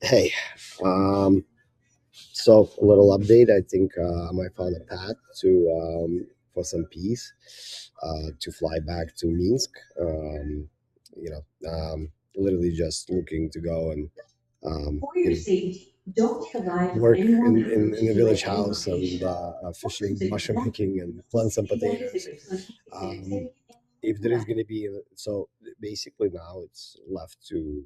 Hey, um, so a little update. I think I might find a path to for some peace to fly back to Minsk. You literally just looking to go and For your safety, don't collide with work anyone in a approaching you at village any house and location. fishing, So you mushroom want picking, and plant some to get potatoes. figures on Um, connectivity if and there is that. going to be so basically now it's left to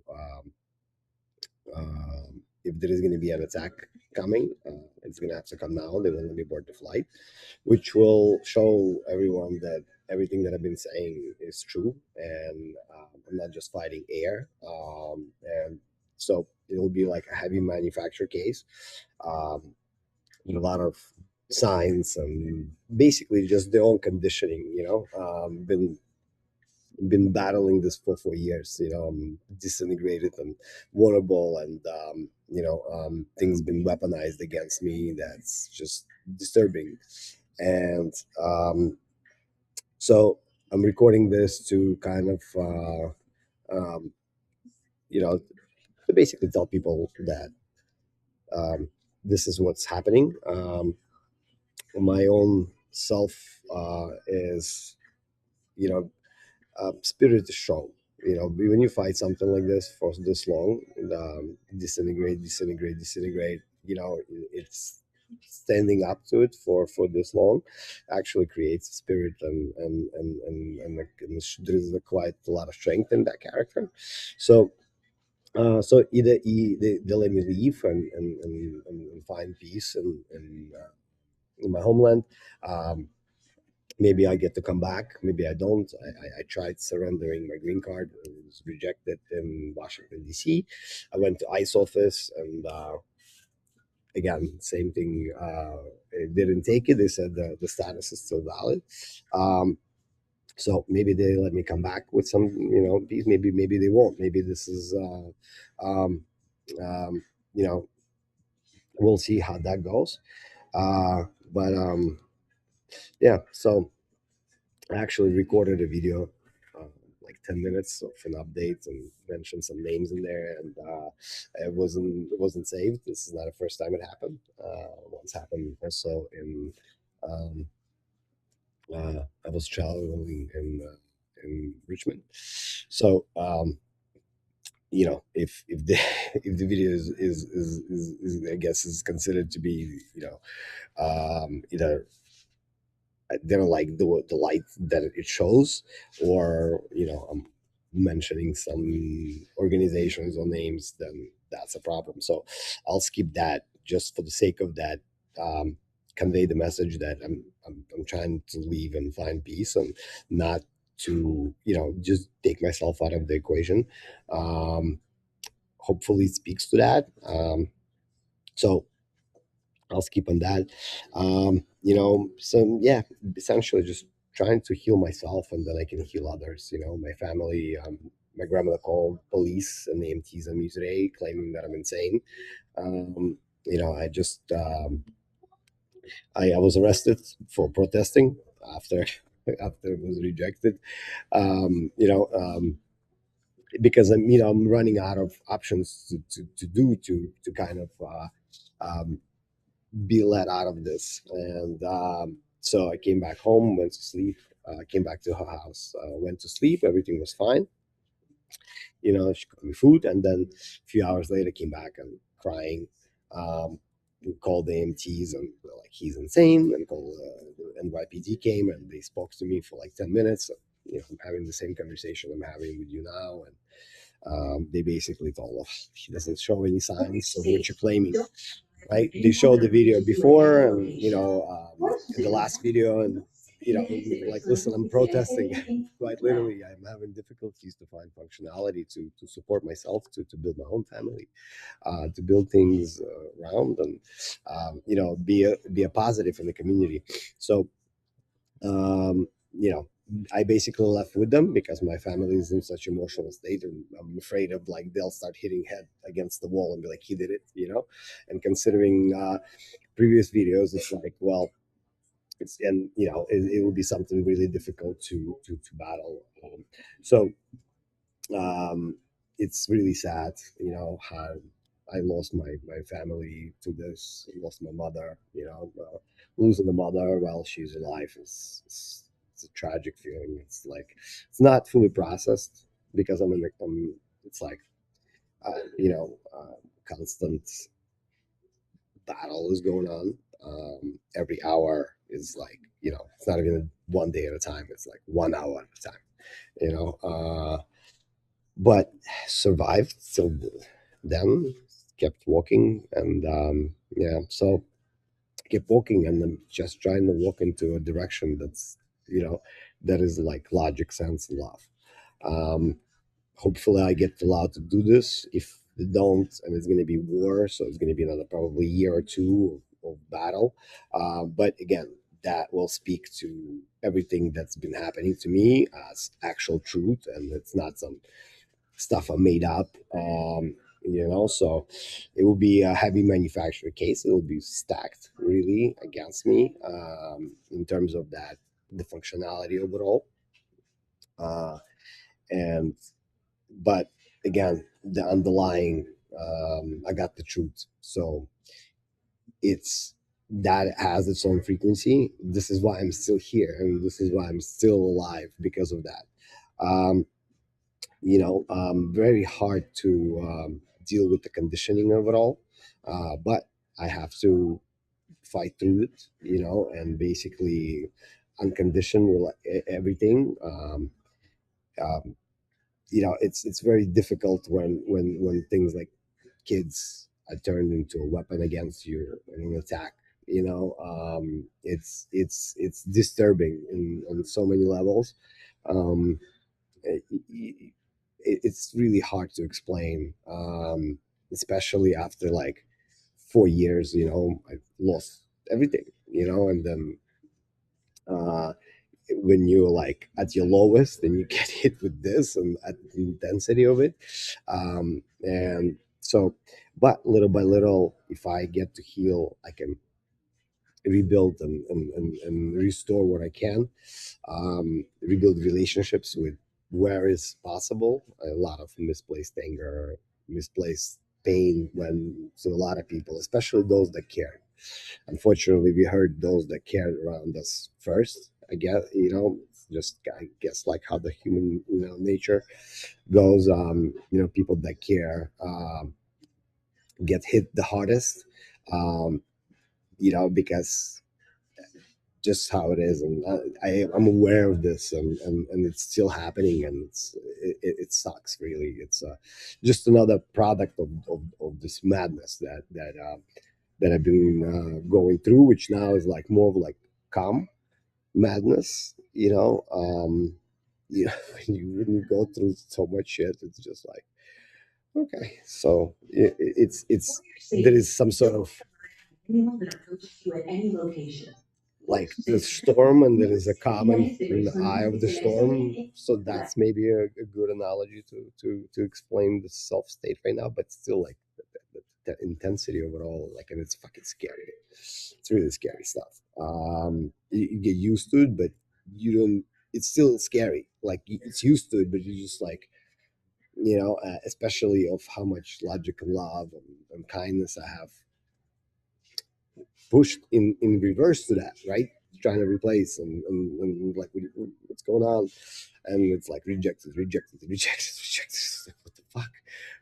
if there is going to be an attack coming, it's going to have to come now. They won't let me board the flight, which will show everyone that everything that I've been saying is true, and I'm not just fighting air. And so it'll be like a heavy manufacture case, um, with a lot of signs and basically just their own conditioning. Been battling this for 4 years. I'm disintegrated and vulnerable, and things been weaponized against me. That's just disturbing. And so I'm recording this to kind of, um, to basically tell people that um, this is what's happening. My own self is, you know, spirit is strong. When you fight something like this for this long, disintegrate. It's standing up to it for this long actually creates spirit, there's quite a lot of strength in that character. So either they let me leave and find peace in my homeland. Um, Maybe I get to come back. Maybe I don't. I tried surrendering my green card. It was rejected in Washington, D.C. I went to ICE office and again, same thing. It didn't take it. They said the status is still valid. Um, so maybe they let me come back with some, peace. Maybe they won't. Maybe this is, um, um, you know, we'll see how that goes. But yeah, so I actually recorded a video, uh, like 10 minutes of an update, and mentioned some names in there, and it wasn't saved. This is not the first time it happened. Once happened also in I was traveling in Richmond, so if the if the video is I guess is considered to be either they don't like the light that it shows, or I'm mentioning some organizations or names, then that's a problem. So I'll skip that just for the sake of that. um, Convey the message that I'm trying to leave and find peace, and not to just take myself out of the equation. um, Hopefully it speaks to that. So I'll skip on that. So yeah, essentially just trying to heal myself, and then I can heal others. My family. My grandmother called police and the EMTs on me today, claiming that I'm insane. I just I was arrested for protesting after after it was rejected. Because I'm running out of options to do to kind of um, be let out of this. And so I came back home, went to sleep, came back to her house, went to sleep. Everything was fine. She cooked me food. And then a few hours later, came back and crying. We called the EMTs, and they're like, he's insane. And called the NYPD came, and they spoke to me for like 10 minutes. I'm having the same conversation I'm having with you now. And they basically told us he doesn't show any For your signs of what you're safety, claiming, don't collide with right? They anyone showed the video approaching you at before, any and location. in the So you last want video, and to get like, figures on listen, I'm connectivity protesting. and Quite that. literally, I'm having difficulties to find functionality to support myself, to build my own family, to build things around, and be a positive in the community. So you know I basically left with them because my family is in such emotional state, and I'm afraid of, like, they'll start hitting head against the wall and be like, he did it. And considering previous videos, it's like, well, it will be something really difficult to battle. So um it's really sad, how I lost my family to this. I lost my mother. Losing the mother while she's alive is it's a tragic feeling. It's like it's not fully processed because it's like constant battle is going on. Every hour is like, it's not even one day at a time. It's like 1 hour at a time. You know, but survived. So then kept walking, and yeah, so kept walking, and then just trying to walk into a direction that is like logic, sense, and love. Um, Hopefully I get allowed to do this. If they don't, and it's going to be war, so it's going to be another probably year or two of battle. But again, that will speak to everything that's been happening to me as actual truth, and it's not some stuff I made up. So it will be a heavy manufacturer case. It will be stacked really against me, in terms of that, the functionality overall. Uh, and but again, the underlying, I got the truth. So it's that has its own frequency. This is why I'm still here, and this is why I'm still alive because of that. Um, Very hard to deal with the conditioning of it all, but I have to fight through it, and basically uncondition everything. Um, it's very difficult when things like kids are turned into a weapon against you in an attack. It's disturbing on so many levels. um, it, it's really hard to explain, especially after like 4 years. I've lost everything, and then uh, when you're like at your lowest and you get hit with this and at the intensity of it. And so, but little by little, if I get to heal, I can rebuild and restore what I can. Rebuild relationships with where is possible. A lot of misplaced anger, misplaced pain when to a lot of people, especially those that care. Unfortunately, we heard those that cared around us first. I guess, it's just, I guess, like how the human, nature goes. People that care get hit the hardest. Um, because just how it is, and I'm aware of this, and it's still happening, and it sucks really. It's just another product of this madness that I've been going through, which now is like more of like calm madness. When you go through so much shit, it's just like, okay, so it's there is some sort of Anyone that approaches you at any location. like the storm, and there is a calm in the eye of the storm. So that's maybe a good analogy to explain the self state right now, but still like the intensity of it all, like, and it's fucking scary. It's really scary stuff. You get used to it, but you don't. It's still scary. Like it's used to it, but you just like, especially of how much logic and love and kindness I have pushed in reverse to that, right? Trying to replace, and like, what's going on? And it's like rejected, rejected, rejected, rejected. What the fuck,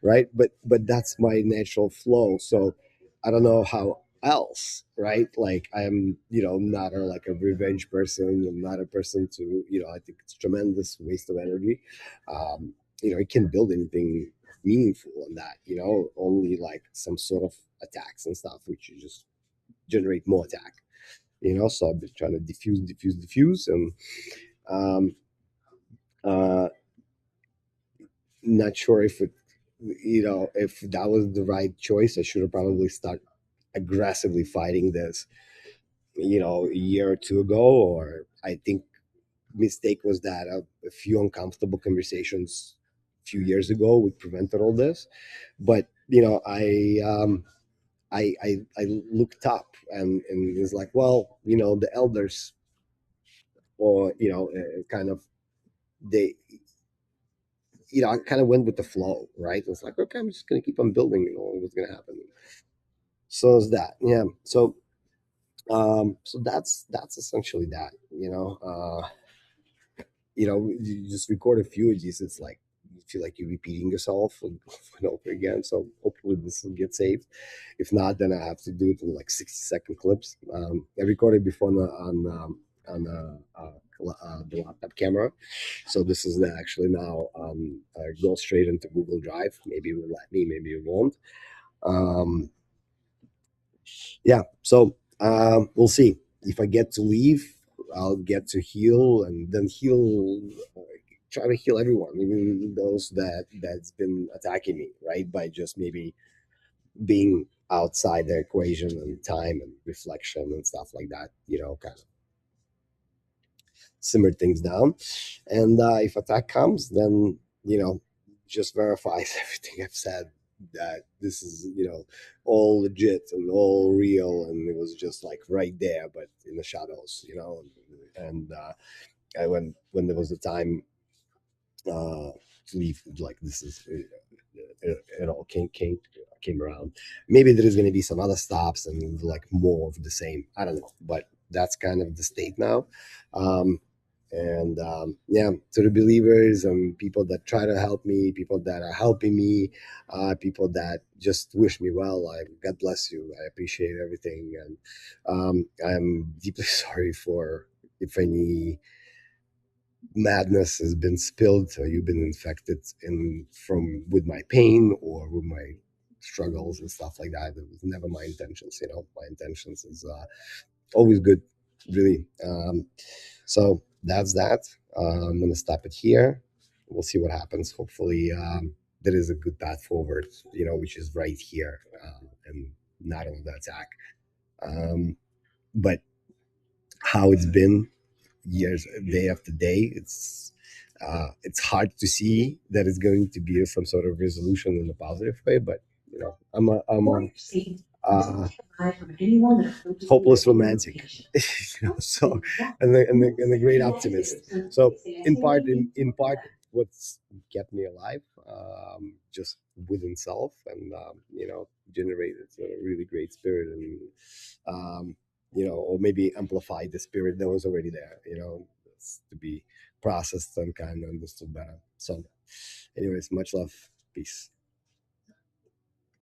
right? But that's my natural flow. So I don't know how else, right? Like I'm, not like a revenge person. I'm not a person to, I think it's tremendous waste of energy. It can build anything meaningful on that, only like some sort of attacks and stuff, which you just generate more attack. So I've been trying to diffuse, and um, uh, not sure if that was the right choice. I should have probably start aggressively fighting this, a year or two ago. Or I think mistake was that a few uncomfortable conversations a few years ago would prevented all this. But I looked up, and it's like, well, the elders, or kind of, they I kind of went with the flow, right? It's like, okay, I'm just gonna keep on building, what's gonna happen. So it's that, yeah. So that's essentially that, you just record a few of these. It's like you feel like you're repeating yourself over and over again. So hopefully this will get saved. If not, then I have to do it in like 60-second clips. I recorded before on the laptop camera, so this is actually now go straight into Google Drive. Maybe it will let me, maybe it won't. Um, yeah, so we'll see. If I get to leave, I'll get to heal, and then heal, try to heal everyone, even those that's been attacking me, right? By just maybe being outside the equation and time and reflection and stuff like that, kind of simmer things down. And if attack comes, then just verifies everything I've said, that this is all legit and all real, and it was just like right there, but in the shadows, and when there was a time to leave, like this is it all came around. Maybe there is going to be some other stops and like more of the same. I don't know, but that's kind of the state now. And yeah, to the believers and people that try to help me, people that are helping me, people that just wish me well, God bless you. I appreciate everything, and I'm deeply sorry for if any madness has been spilled, so you've been infected with my pain or with my struggles and stuff like that. It was never my intentions. My intentions is always good, really. So that's that. I'm gonna stop it here. We'll see what happens. Hopefully, there is a good path forward, which is right here, and not on the attack. But how it's been years, day after day, it's hard to see that it's going to be some sort of resolution in a positive way. But I'm uh, hopeless romantic, so and a great optimist. So in part, what's kept me alive, just within self, and generated a really great spirit, and or maybe amplify the spirit that was already there, to be processed and kind of understood better. So, anyways, much love, peace.